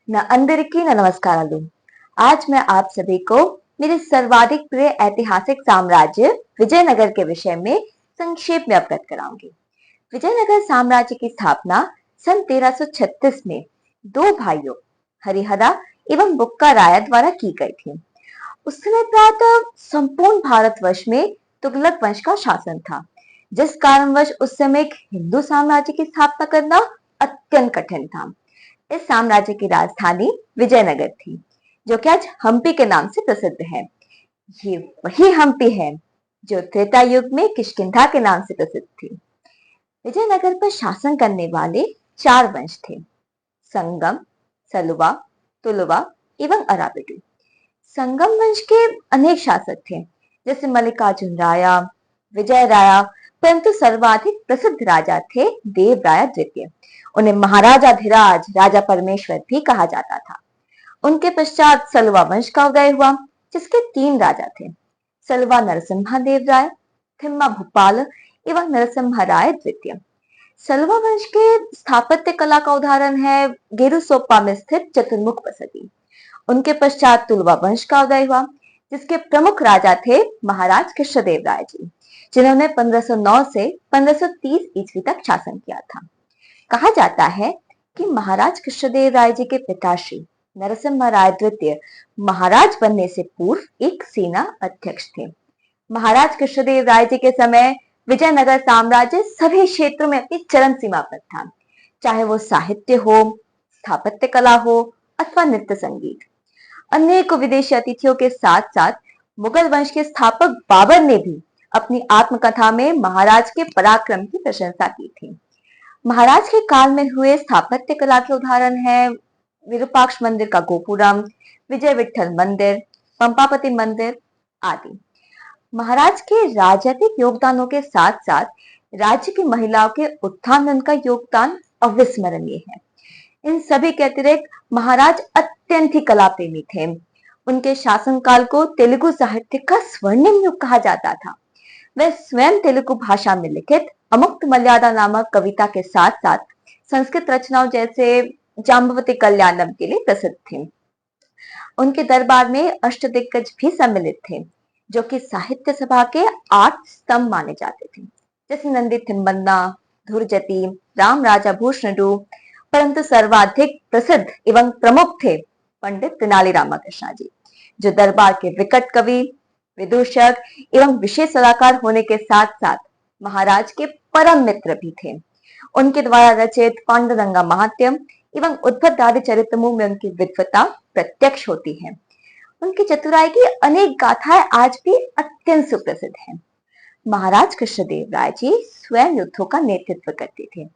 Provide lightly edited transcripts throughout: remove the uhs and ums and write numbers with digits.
न अंदरिकी न नमस्कारालु। आज मैं आप सभी को मेरे सर्वाधिक प्रिय ऐतिहासिक साम्राज्य विजयनगर के विषय में संक्षेप में अवगत कराऊंगी। विजयनगर साम्राज्य की स्थापना सन 1336 में दो भाइयों हरिहरा एवं बुक्का राय द्वारा की गई थी। उस समय प्रायः संपूर्ण भारतवर्ष में तुगलक वंश का शासन था, जिस कारणवश उस समय एक हिंदू साम्राज्य की स्थापना करना अत्यंत कठिन था। इस साम्राज्य की राजधानी विजयनगर थी, जो कि आज हम्पी के नाम से प्रसिद्ध है। ये वही हम्पी है जो त्रेता युग में किष्किंधा के नाम से प्रसिद्ध थी। विजयनगर पर शासन करने वाले चार वंश थे: संगम, सलुवा, तुलुवा एवं अराबिडु। संगम वंश के अनेक शासक थे, जैसे मल्लिकार्जुन राया, विजय राया, परंतु सर्वाधिक प्रसिद्ध राजा थे देवराय द्वितीय। उन्हें महाराजाधिराज राजा परमेश्वर भी कहा जाता था। उनके पश्चात सलवा वंश का उदय हुआ, जिसके तीन राजा थे: सलवा नरसिम्हा देव राय, थिम्मा भूपाल एवं नरसिम्हा राय द्वितीय। सलवा वंश के स्थापत्य कला का उदाहरण है गेरुसोप्पा में स्थित चतुर्मुख बसदी। उनके पश्चात तुलवा वंश का उदय हुआ, जिसके प्रमुख राजा थे महाराज कृष्णदेव राय जी, जिन्होंने 1509 से 1530 ईस्वी तक शासन किया था। कहा जाता है कि महाराज कृष्णदेव राय जी के पिताश्री नरसिम्हा राय द्वितीय महाराज बनने से पूर्व एक सेना अध्यक्ष थे। महाराज कृष्णदेव राय जी के समय विजयनगर साम्राज्य सभी क्षेत्रों में अपनी चरम सीमा पर था, चाहे वो साहित्य हो, स्थापत्य कला हो अथवा नृत्य संगीत। अनेक विदेशी अतिथियों के साथ साथ मुगल वंश के स्थापक बाबर ने भी अपनी आत्मकथा में महाराज के पराक्रम की प्रशंसा की थी। महाराज के काल में हुए स्थापत्य कला के उदाहरण है विरूपाक्ष मंदिर का गोपुरम, विजय विठल मंदिर, पंपापति मंदिर आदि। महाराज के राजनीतिक योगदानों के साथ साथ राज्य की महिलाओं के उत्थान में उनका योगदान अविस्मरणीय है। इन सभी के अतिरिक्त महाराज अत्यंत ही कला प्रेमी थे। उनके शासनकाल को तेलुगु साहित्य का स्वर्णिम युग कहा जाता था। वह स्वयं तेलुगु भाषा में लिखित अमुक्त मर्यादा नामक कविता के साथ साथ संस्कृत रचनाओं जैसे जाम्बवती कल्याणम के लिए प्रसिद्ध थे। उनके दरबार में अष्टदिग्गज भी सम्मिलित थे, जो कि साहित्य सभा के 8 स्तंभ माने जाते थे, जैसे नंदी थिम्बन्ना, धुरजती, राम राजा भूषणडू। परंतु सर्वाधिक प्रसिद्ध एवं प्रमुख थे पंडित तेनाली रामकृष्ण जी, जो दरबार के विकट कवि, विदूषक एवं विशेष सलाहकार होने के साथ साथ महाराज के परम मित्र भी थे। उनके द्वारा रचित पांडुरंगा महात्यम एवं उद्भवदारी चरितमु में उनकी विद्वता प्रत्यक्ष होती है। उनकी चतुराई की अनेक गाथाएं आज भी अत्यंत सुप्रसिद्ध हैं। महाराज कृष्णदेव राय जी स्वयं युद्धों का नेतृत्व करते थे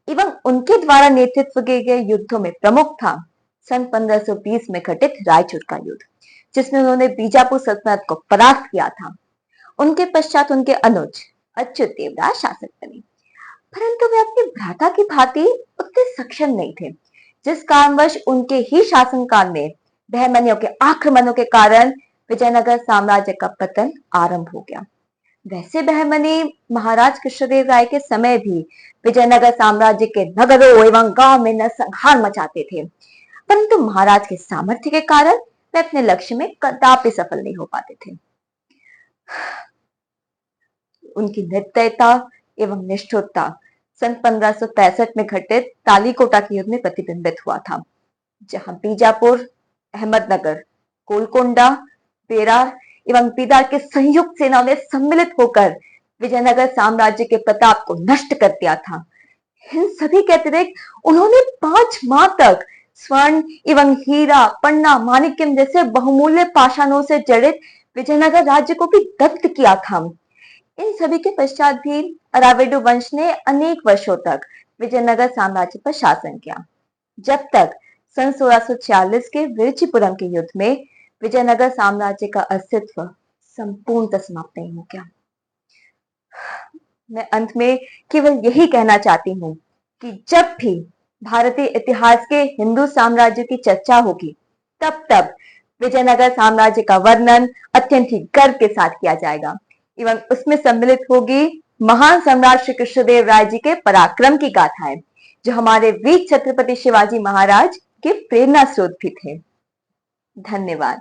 एवं उनके द्वारा नेतृत्व किए गए युद्धों में प्रमुख था सन 1520 में घटित रायचूर का युद्ध, जिसमें उन्होंने बीजापुर सल्तनत को परास्त किया था। उनके पश्चात उनके अनुज अच्युत देवराय शासक बने, परंतु वे अपने भ्राता की भांति उतने सक्षम नहीं थे, जिस कारणवश उनके ही शासनकाल में बहमनियों के आक्रमणों के कारण विजयनगर साम्राज्य का पतन आरंभ हो गया। वैसे बहमनी महाराज कृष्णदेव राय के समय भी विजयनगर साम्राज्य के नगरों एवं गांव में नरसंहार मचाते थे, परंतु महाराज के सामर्थ्य के कारण वे अपने लक्ष्य में कदापि सफल नहीं हो पाते थे। उनकी निर्दयता एवं निष्ठुरता सन 1565 में घटित तालीकोटा के युद्ध में प्रतिबिंबित हुआ था, जहां बीजापुर, अहमदनगर, गोलकोंडा, बेरा एवं बीदर के संयुक्त सेनाओं ने सम्मिलित होकर विजयनगर साम्राज्य के प्रताप को नष्ट कर दिया था। इन सभी के अतिरिक्त उन्होंने 5 माह तक स्वर्ण एवं हीरा, पन्ना, माणिक्यम जैसे बहुमूल्य पाषाणों से जड़ित विजयनगर राज्य को भी दग्ध किया था। इन सभी के पश्चात भी अराविडु वंश ने अनेक वर्षों तक विजयनगर साम्राज्य पर शासन किया, जब तक सन 1646 के विरुचिपुरम के युद्ध में विजयनगर साम्राज्य का अस्तित्व संपूर्णतः समाप्त नहीं हो गया। मैं अंत में केवल यही कहना चाहती हूँ कि जब भी भारतीय इतिहास के हिंदू साम्राज्य की चर्चा होगी, तब तब विजयनगर साम्राज्य का वर्णन अत्यंत ही गर्व के साथ किया जाएगा एवं उसमें सम्मिलित होगी महान सम्राट श्री कृष्णदेव राय जी के पराक्रम की गाथाएं, जो हमारे वीर छत्रपति शिवाजी महाराज के प्रेरणा स्रोत भी थे। धन्यवाद।